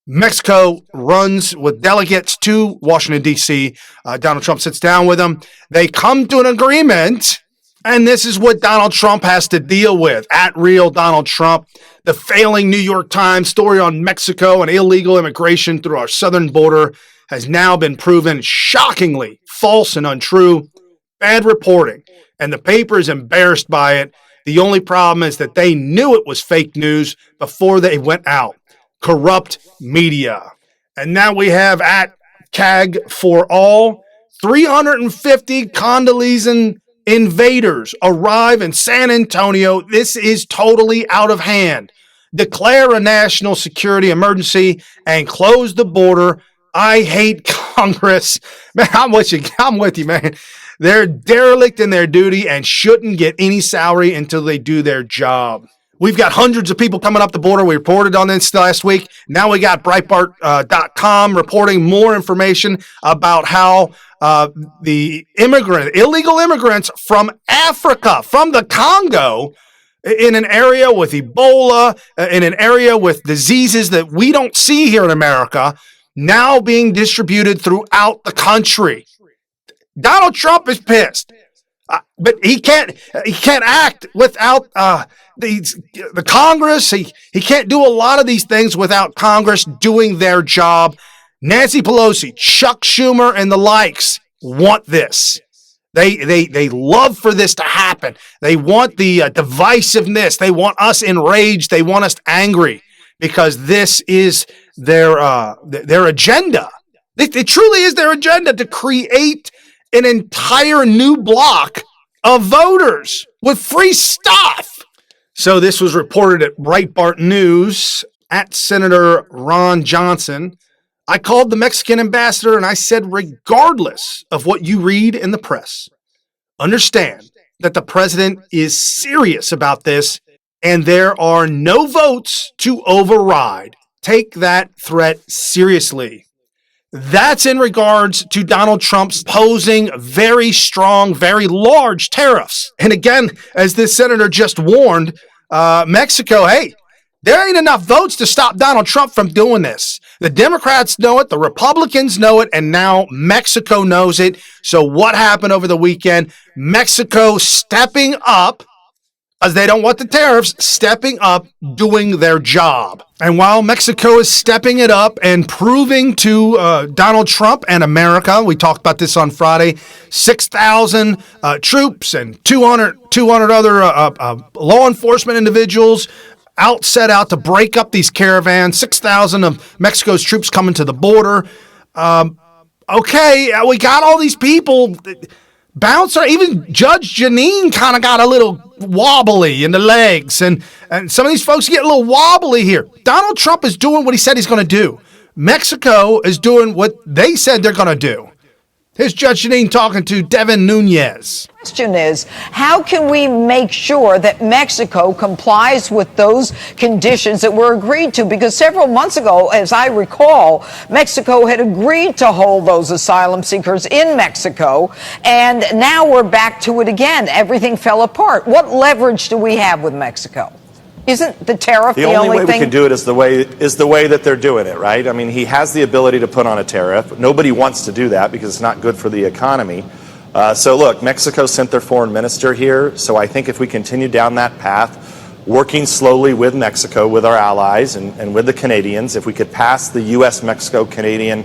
Mexico runs with delegates to Washington, D.C. Donald Trump sits down with them. They come to an agreement. And this is what Donald Trump has to deal with. At Real Donald Trump, the failing New York Times story on Mexico and illegal immigration through our southern border has now been proven shockingly false and untrue. Bad reporting. And the paper is embarrassed by it. The only problem is that they knew it was fake news before they went out. Corrupt media. And now we have at CAG for all 350 Condoleezza invaders arrive in San Antonio. This is totally out of hand. Declare a national security emergency and close the border. I hate Congress. Man, I'm with you, man. They're derelict in their duty and shouldn't get any salary until they do their job. We've got hundreds of people coming up the border. We reported on this last week. Now we got Breitbart.com reporting more information about how the illegal immigrants from Africa, from the Congo, in an area with Ebola, in an area with diseases that we don't see here in America, now being distributed throughout the country. Donald Trump is pissed. But he can't act without the Congress. He can't do a lot of these things without Congress doing their job. Nancy Pelosi, Chuck Schumer, and the likes want this. They love for this to happen. They want the divisiveness. They want us enraged. They want us angry because this is their agenda. It truly is their agenda to create an entire new block of voters with free stuff. So this was reported at Breitbart News at Senator Ron Johnson. I called the Mexican ambassador and I said, regardless of what you read in the press, understand that the president is serious about this and there are no votes to override. Take that threat seriously. That's in regards to Donald Trump's posing very strong, very large tariffs. And again, as this senator just warned, Mexico, hey, there ain't enough votes to stop Donald Trump from doing this. The Democrats know it, the Republicans know it, and now Mexico knows it. So what happened over the weekend? Mexico stepping up, as they don't want the tariffs, stepping up, doing their job. And while Mexico is stepping it up and proving to Donald Trump and America, we talked about this on Friday, 6,000 troops and 200 other law enforcement individuals set out to break up these caravans, 6,000 of Mexico's troops coming to the border. Okay, we got all these people bouncer. Even Judge Janine kind of got a little wobbly in the legs, and some of these folks get a little wobbly here. Donald Trump is doing what he said he's going to do. Mexico is doing what they said they're going to do. Here's Judge Janine talking to Devin Nunes. The question is, how can we make sure that Mexico complies with those conditions that were agreed to? Because several months ago, as I recall, Mexico had agreed to hold those asylum seekers in Mexico, and now we're back to it again. Everything fell apart. What leverage do we have with Mexico? Isn't the tariff the only way thing? We can do it is the way that they're doing it, right? I mean, he has the ability to put on a tariff. Nobody wants to do that because it's not good for the economy. So look, Mexico sent their foreign minister here. So I think if we continue down that path, working slowly with Mexico, with our allies and with the Canadians, if we could pass the U.S.-Mexico-Canadian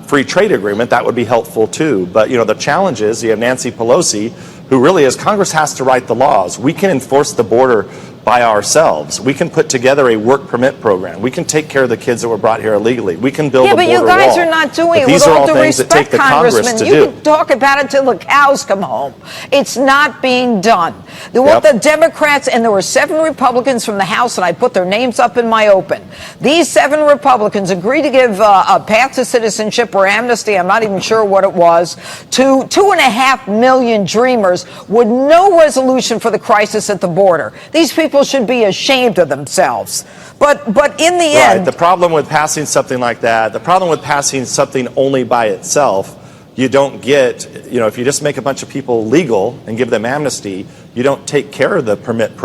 free trade agreement, that would be helpful too. But, you know, the challenge is you have Nancy Pelosi, who really is, Congress has to write the laws. We can enforce the border by ourselves. We can put together a work permit program. We can take care of the kids that were brought here illegally. We can build a border wall. Yeah, but you guys are not doing it. These With are all all due things that take respect, the Congress Congressman, to you do. can talk about it till the cows come home. It's not being done. What the Democrats, and there were 7 Republicans from the House, and I put their names up in my open. These 7 Republicans agreed to give a path to citizenship or amnesty, I'm not even sure what it was, to 2.5 million dreamers with no resolution for the crisis at the border. These people should be ashamed of themselves. But in the end, the problem with passing something like that, the problem with passing something only by itself, you don't get, you know, if you just make a bunch of people legal and give them amnesty, you don't take care of the permit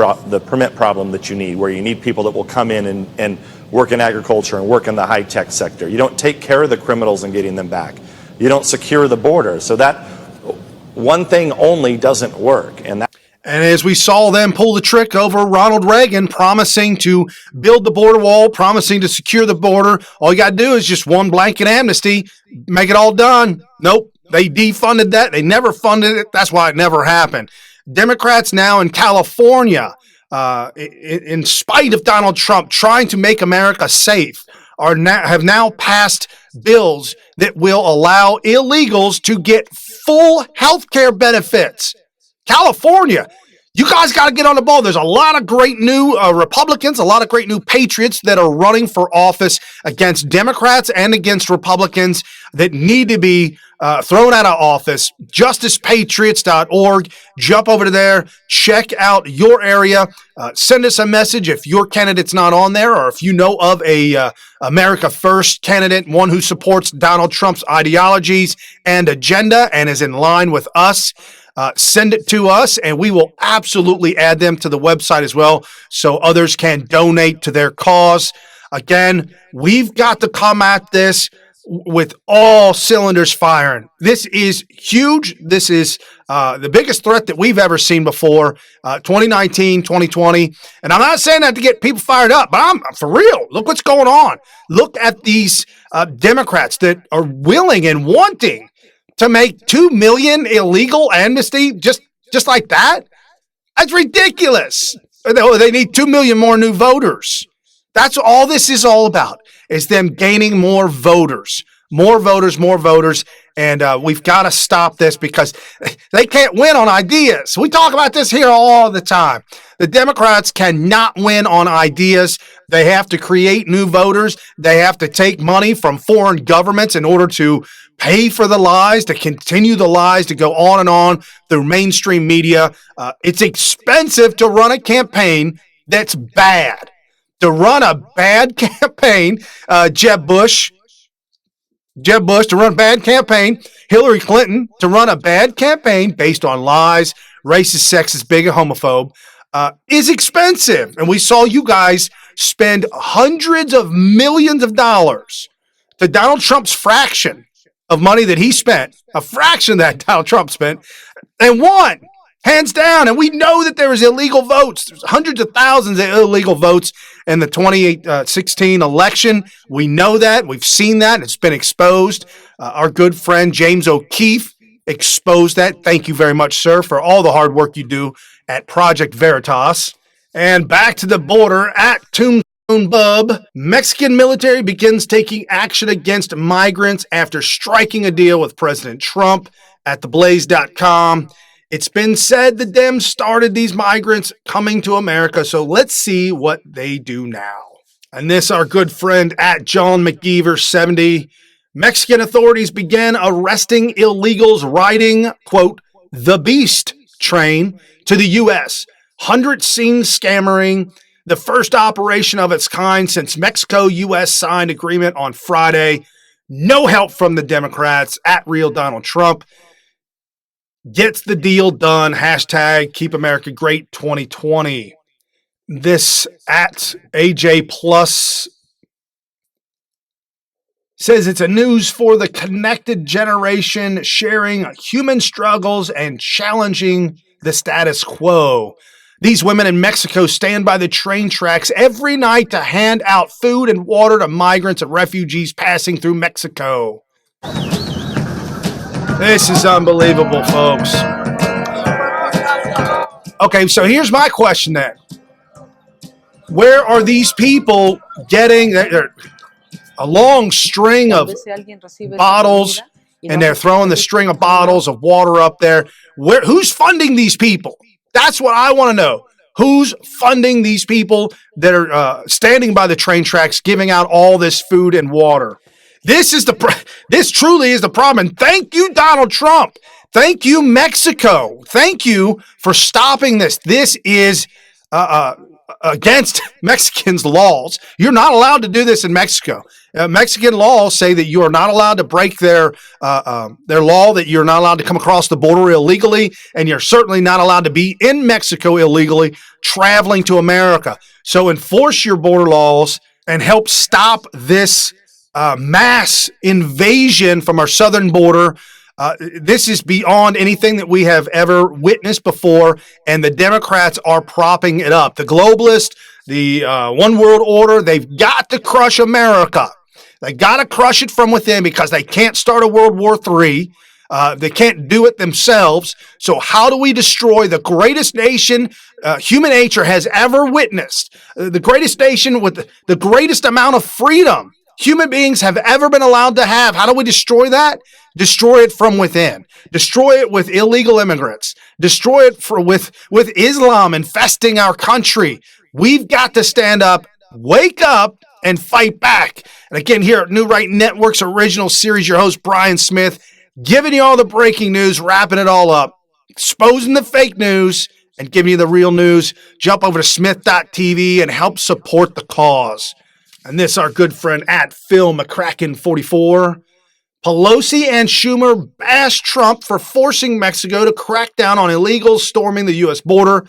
problem that you need, where you need people that will come in and work in agriculture and work in the high-tech sector. You don't take care of the criminals and getting them back. You don't secure the border. So that one thing only doesn't work. And as we saw them pull the trick over Ronald Reagan, promising to build the border wall, promising to secure the border, all you got to do is just one blanket amnesty, make it all done. Nope, they defunded that. They never funded it. That's why it never happened. Democrats now in California, in spite of Donald Trump trying to make America safe, have now passed bills that will allow illegals to get full health care benefits. California, you guys got to get on the ball. There's a lot of great new Republicans, a lot of great new patriots that are running for office against Democrats and against Republicans that need to be thrown out of office. JusticePatriots.org. Jump over to there. Check out your area. Send us a message if your candidate's not on there, or if you know of a America First candidate, one who supports Donald Trump's ideologies and agenda and is in line with us. Send it to us, and we will absolutely add them to the website as well so others can donate to their cause. Again, we've got to come at this with all cylinders firing. This is huge. This is the biggest threat that we've ever seen before, 2019, 2020. And I'm not saying that to get people fired up, but I'm for real. Look what's going on. Look at these Democrats that are willing and wanting to make 2 million illegal amnesty just like that? That's ridiculous. They need 2 million more new voters. That's all this is all about, is them gaining more voters. More voters. And we've got to stop this because they can't win on ideas. We talk about this here all the time. The Democrats cannot win on ideas. They have to create new voters. They have to take money from foreign governments in order to pay for the lies, to continue the lies, to go on and on through mainstream media. It's expensive to run a campaign that's bad. To run a bad campaign, Jeb Bush, Jeb Bush to run a bad campaign, Hillary Clinton to run a bad campaign based on lies, racist, sexist, bigot, homophobe, is expensive. And we saw you guys spend hundreds of millions of dollars to Donald Trump's fraction of money that he spent, a fraction that Donald Trump spent, and won, hands down. And we know that there was illegal votes. There's hundreds of thousands of illegal votes in the 2016 election. We know that. We've seen that. It's been exposed. Our good friend James O'Keefe exposed that. Thank you very much, sir, for all the hard work you do at Project Veritas. And back to the border at Tombstone Bub. Mexican military begins taking action against migrants after striking a deal with President Trump at theblaze.com. It's been said the Dems started these migrants coming to America, so let's see what they do now. And this, our good friend at John McGeever 70. Mexican authorities began arresting illegals riding, quote, the Beast train to the U.S. Hundreds seen scammering, the first operation of its kind since Mexico-U.S. signed agreement on Friday. No help from the Democrats at Real Donald Trump. Gets the deal done. Hashtag Keep America Great 2020. This at AJ Plus says it's a news for the connected generation, sharing human struggles and challenging the status quo. These women in Mexico stand by the train tracks every night to hand out food and water to migrants and refugees passing through Mexico. This is unbelievable, folks. Okay, so here's my question then. Where are these people getting a long string of bottles, and they're throwing the string of bottles of water up there? Who's funding these people? That's what I want to know. Who's funding these people that are standing by the train tracks, giving out all this food and water? This truly is the problem. And thank you, Donald Trump. Thank you, Mexico. Thank you for stopping this. This is against Mexicans' laws. You're not allowed to do this in Mexico. Mexican laws say that you are not allowed to break their law, that you're not allowed to come across the border illegally, and you're certainly not allowed to be in Mexico illegally traveling to America. So enforce your border laws and help stop this mass invasion from our southern border. This is beyond anything that we have ever witnessed before, and the Democrats are propping it up. The globalists, the one world order, they've got to crush America. They got to crush it from within because they can't start a World War III. They can't do it themselves. So how do we destroy the greatest nation human nature has ever witnessed? The greatest nation with the greatest amount of freedom human beings have ever been allowed to have. How do we destroy that? Destroy it from within. Destroy it with illegal immigrants. Destroy it with Islam infesting our country. We've got to stand up, wake up, and fight back. And again, here at New Right Network's original series, your host, Brian Smith, giving you all the breaking news, wrapping it all up, exposing the fake news, and giving you the real news. Jump over to SmythTV and help support the cause. And this, our good friend at Phil McCracken44. Pelosi and Schumer bash Trump for forcing Mexico to crack down on illegals storming the U.S. border.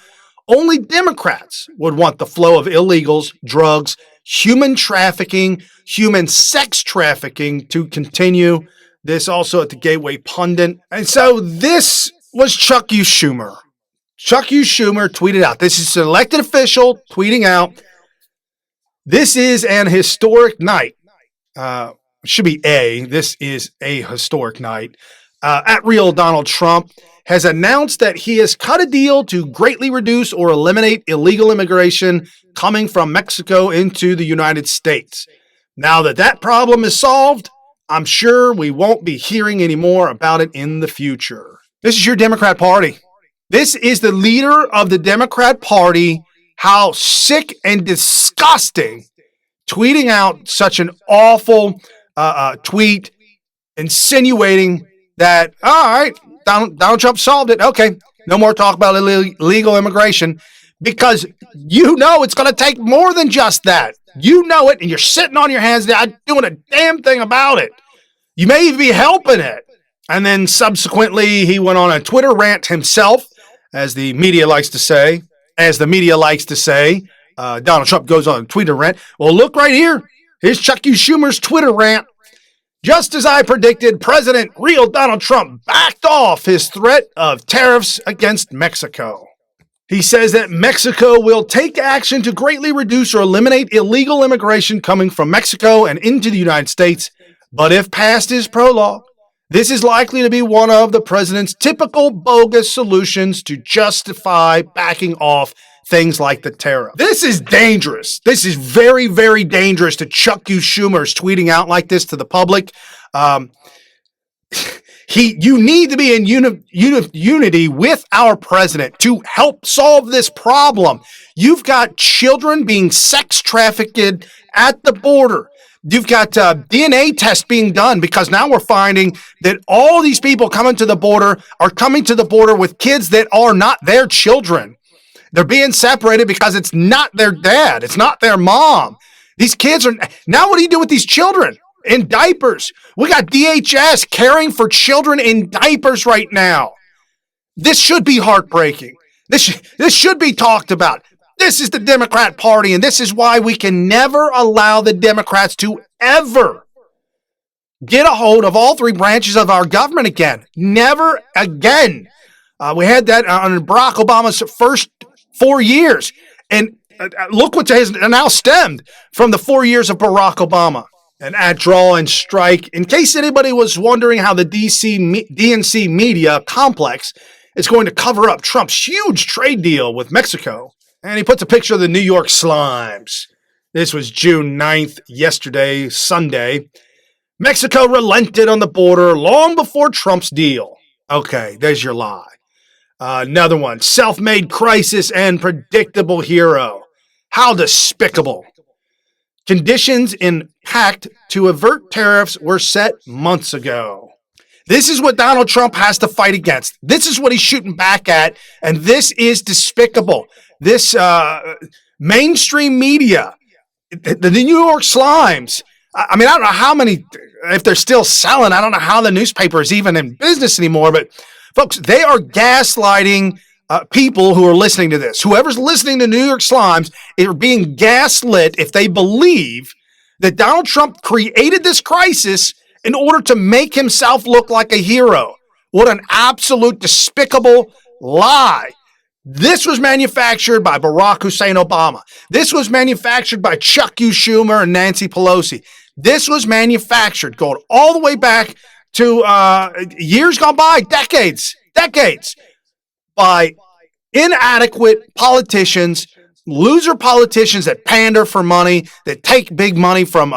Only Democrats would want the flow of illegals, drugs, human trafficking, human sex trafficking to continue. This also at the Gateway Pundit. And so this was Chuck U. Schumer. Chuck U. Schumer tweeted out. This is an elected official tweeting out. This is an historic night. This is a historic night. At Real Donald Trump has announced that he has cut a deal to greatly reduce or eliminate illegal immigration coming from Mexico into the United States. Now that problem is solved, I'm sure we won't be hearing any more about it in the future. This is your Democrat Party. This is the leader of the Democrat Party. How sick and disgusting, tweeting out such an awful tweet insinuating that, all right, Donald Trump solved it. Okay, no more talk about illegal immigration, because you know it's going to take more than just that. You know it, and you're sitting on your hands not doing a damn thing about it. You may even be helping it. And then subsequently, he went on a Twitter rant himself, as the media likes to say. Donald Trump goes on a Twitter rant. Well, look right here. Here's Chuck Schumer's Twitter rant. Just as I predicted, real Donald Trump backed off his threat of tariffs against Mexico. He says that Mexico will take action to greatly reduce or eliminate illegal immigration coming from Mexico and into the United States. But if passed as prologue, this is likely to be one of the president's typical bogus solutions to justify backing off things like the tariff. This is dangerous. This is very, very dangerous to Chuck Schumer's tweeting out like this to the public. You need to be in unity with our president to help solve this problem. You've got children being sex trafficked at the border. You've got DNA tests being done because now we're finding that all these people coming to the border are coming to the border with kids that are not their children. They're being separated because it's not their dad. It's not their mom. These kids are, now what do you do with these children? In diapers. We got DHS caring for children in diapers right now. This should be heartbreaking. This should be talked about. This is the Democrat Party, and this is why we can never allow the Democrats to ever get a hold of all three branches of our government again. Never again. We had that on Barack Obama's first 4 years. And look what has now stemmed from the 4 years of Barack Obama. An ad draw and strike. In case anybody was wondering how the DNC media complex is going to cover up Trump's huge trade deal with Mexico. And he puts a picture of the New York Slimes. This was June 9th, yesterday, Sunday. Mexico relented on the border long before Trump's deal. Okay, there's your lie. Another one, self-made crisis and predictable hero. How despicable. Conditions in pact to avert tariffs were set months ago. This is what Donald Trump has to fight against. This is what he's shooting back at, and this is despicable. This mainstream media, the New York Slimes, I mean, I don't know how many, if they're still selling, I don't know how the newspaper is even in business anymore, but folks, they are gaslighting people who are listening to this. Whoever's listening to New York Slimes are being gaslit if they believe that Donald Trump created this crisis in order to make himself look like a hero. What an absolute despicable lie. This was manufactured by Barack Hussein Obama. This was manufactured by Chuck Schumer and Nancy Pelosi. This was manufactured going all the way back to years gone by, decades, by inadequate politicians, loser politicians that pander for money, that take big money from,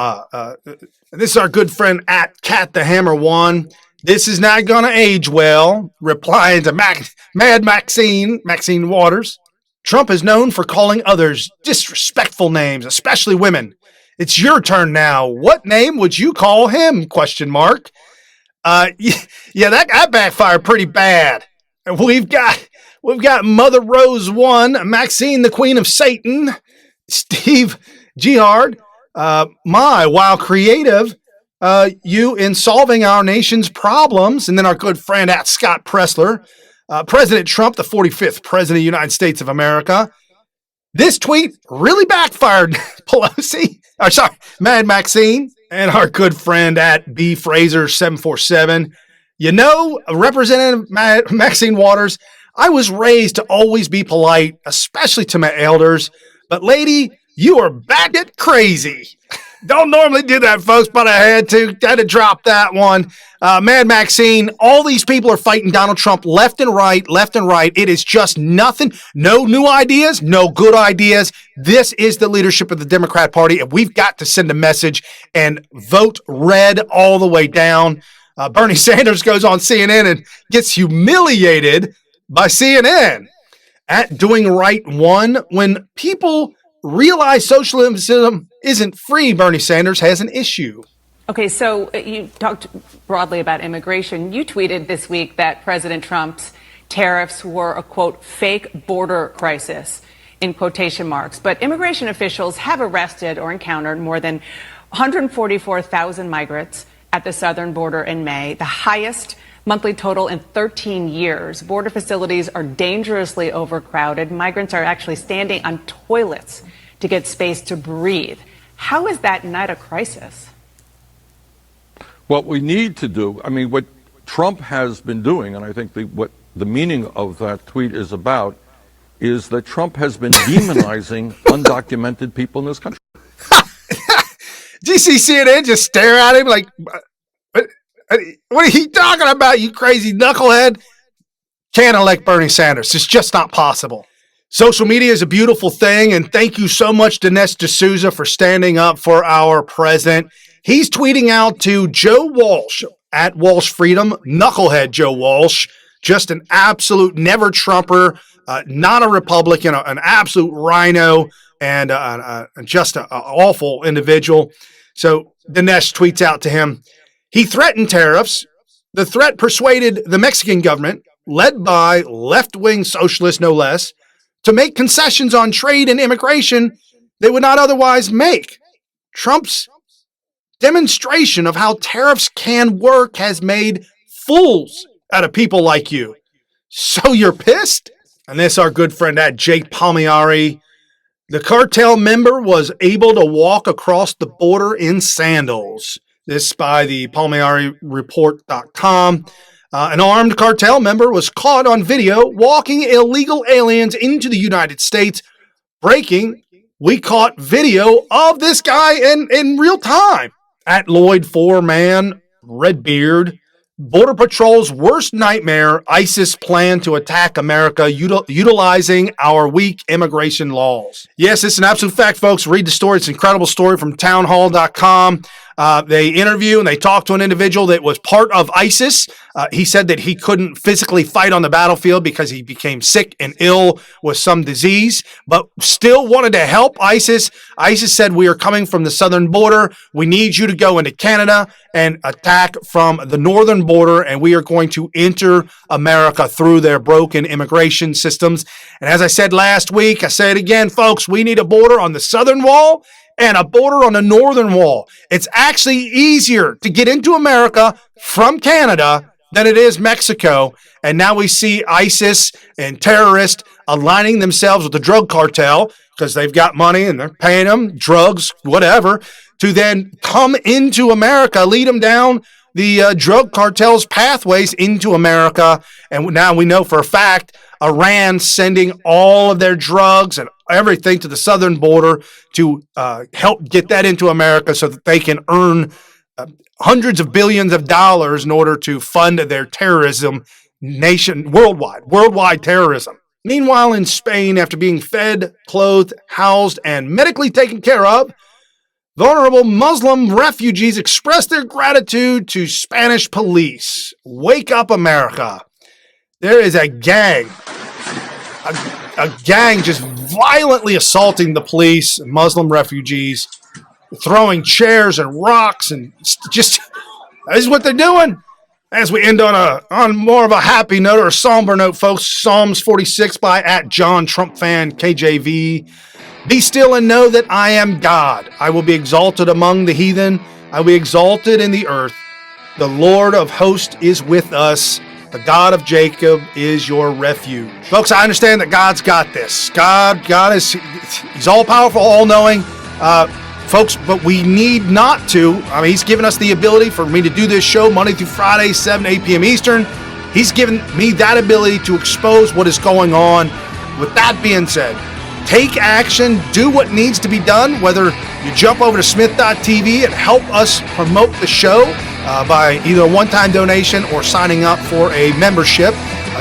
this is our good friend at Cat the Hammer One. This is not going to age well, replying to Mad Maxine Waters. Trump is known for calling others disrespectful names, especially women. It's your turn now. What name would you call him? ? Yeah, that backfired pretty bad. We've got Mother Rose 1, Maxine, the Queen of Satan, Steve Jihard, while creative, you in solving our nation's problems, and then our good friend at Scott Pressler, President Trump, the 45th President of the United States of America. This tweet really backfired, Mad Maxine, and our good friend at B Fraser 747. You know, Representative Maxine Waters, I was raised to always be polite, especially to my elders, but lady, you are batshit crazy. Don't normally do that, folks, but I had to drop that one. Mad Maxine, all these people are fighting Donald Trump left and right. It is just nothing. No new ideas, no good ideas. This is the leadership of the Democrat Party, and we've got to send a message and vote red all the way down. Bernie Sanders goes on CNN and gets humiliated by CNN at doing right one. When people realize socialism isn't free, Bernie Sanders has an issue. Okay, so you talked broadly about immigration. You tweeted this week that President Trump's tariffs were a, quote, fake border crisis, in quotation marks. But immigration officials have arrested or encountered more than 144,000 migrants at the southern border in May, the highest monthly total in 13 years. Border facilities are dangerously overcrowded. Migrants are actually standing on toilets to get space to breathe. How is that not a crisis? What we need to do, I mean, what Trump has been doing, and I think what the meaning of that tweet is about, is that Trump has been demonizing undocumented people in this country. Do you see CNN just stare at him like, what are you talking about, you crazy knucklehead? Can't elect Bernie Sanders. It's just not possible. Social media is a beautiful thing, and thank you so much, Dinesh D'Souza, for standing up for our president. He's tweeting out to Joe Walsh, at Walsh Freedom, knucklehead Joe Walsh, just an absolute never-Trumper, not a Republican, an absolute rhino, and just an awful individual. So Dinesh tweets out to him, he threatened tariffs. The threat persuaded the Mexican government, led by left-wing socialists no less, to make concessions on trade and immigration they would not otherwise make. Trump's demonstration of how tariffs can work has made fools out of people like you. So you're pissed? And this, our good friend at Jake Palmieri. The cartel member was able to walk across the border in sandals. This by the PalmieriReport.com. An armed cartel member was caught on video walking illegal aliens into the United States. Breaking, we caught video of this guy in real time. At Lloyd Foreman, Redbeard, Border Patrol's worst nightmare, ISIS plan to attack America utilizing our weak immigration laws. Yes, it's an absolute fact, folks. Read the story. It's an incredible story from townhall.com. They interview and they talk to an individual that was part of ISIS. He said that he couldn't physically fight on the battlefield because he became sick and ill with some disease, but still wanted to help ISIS. ISIS said, we are coming from the southern border. We need you to go into Canada and attack from the northern border, and we are going to enter America through their broken immigration systems. And as I said last week, I say it again, folks, we need a border on the southern wall and a border on the northern wall. It's actually easier to get into America from Canada than it is Mexico. And now we see ISIS and terrorists aligning themselves with the drug cartel because they've got money and they're paying them, drugs, whatever, to then come into America, lead them down the drug cartel's pathways into America. And now we know for a fact Iran sending all of their drugs and everything to the southern border to help get that into America so that they can earn hundreds of billions of dollars in order to fund their terrorism worldwide terrorism. Meanwhile, in Spain, after being fed, clothed, housed, and medically taken care of, vulnerable Muslim refugees expressed their gratitude to Spanish police. Wake up, America. There is a gang just violently assaulting the police, Muslim refugees, throwing chairs and rocks, and just, this is what they're doing. As we end on more of a happy note or a somber note, folks, Psalms 46 by at John Trump Fan KJV. Be still and know that I am God. I will be exalted among the heathen. I will be exalted in the earth. The Lord of hosts is with us. The God of Jacob is your refuge. Folks, I understand that God's got this. God is, he's all powerful, all knowing. Folks, but we need not to. I mean, he's given us the ability for me to do this show Monday through Friday, 7 to 8 p.m. Eastern. He's given me that ability to expose what is going on. With that being said, take action, do what needs to be done, whether you jump over to SmythTV and help us promote the show by either a one-time donation or signing up for a membership.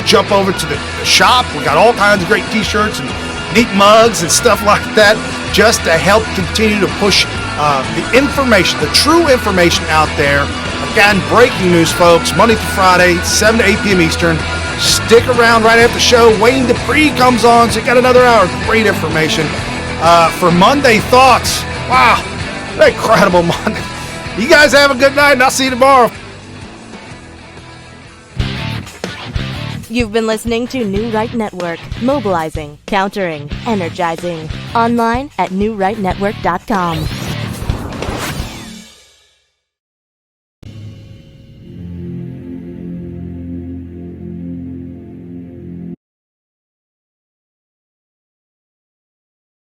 Jump over to the shop. We got all kinds of great t-shirts and neat mugs and stuff like that just to help continue to push the information, the true information out there. Again, breaking news, folks, Monday through Friday, 7 to 8 p.m. Eastern. Stick around right after the show. Wayne Dupree comes on, so you got another hour of great information. For Monday Thoughts, wow, an incredible Monday. You guys have a good night, and I'll see you tomorrow. You've been listening to New Right Network, mobilizing, countering, energizing. Online at newrightnetwork.com.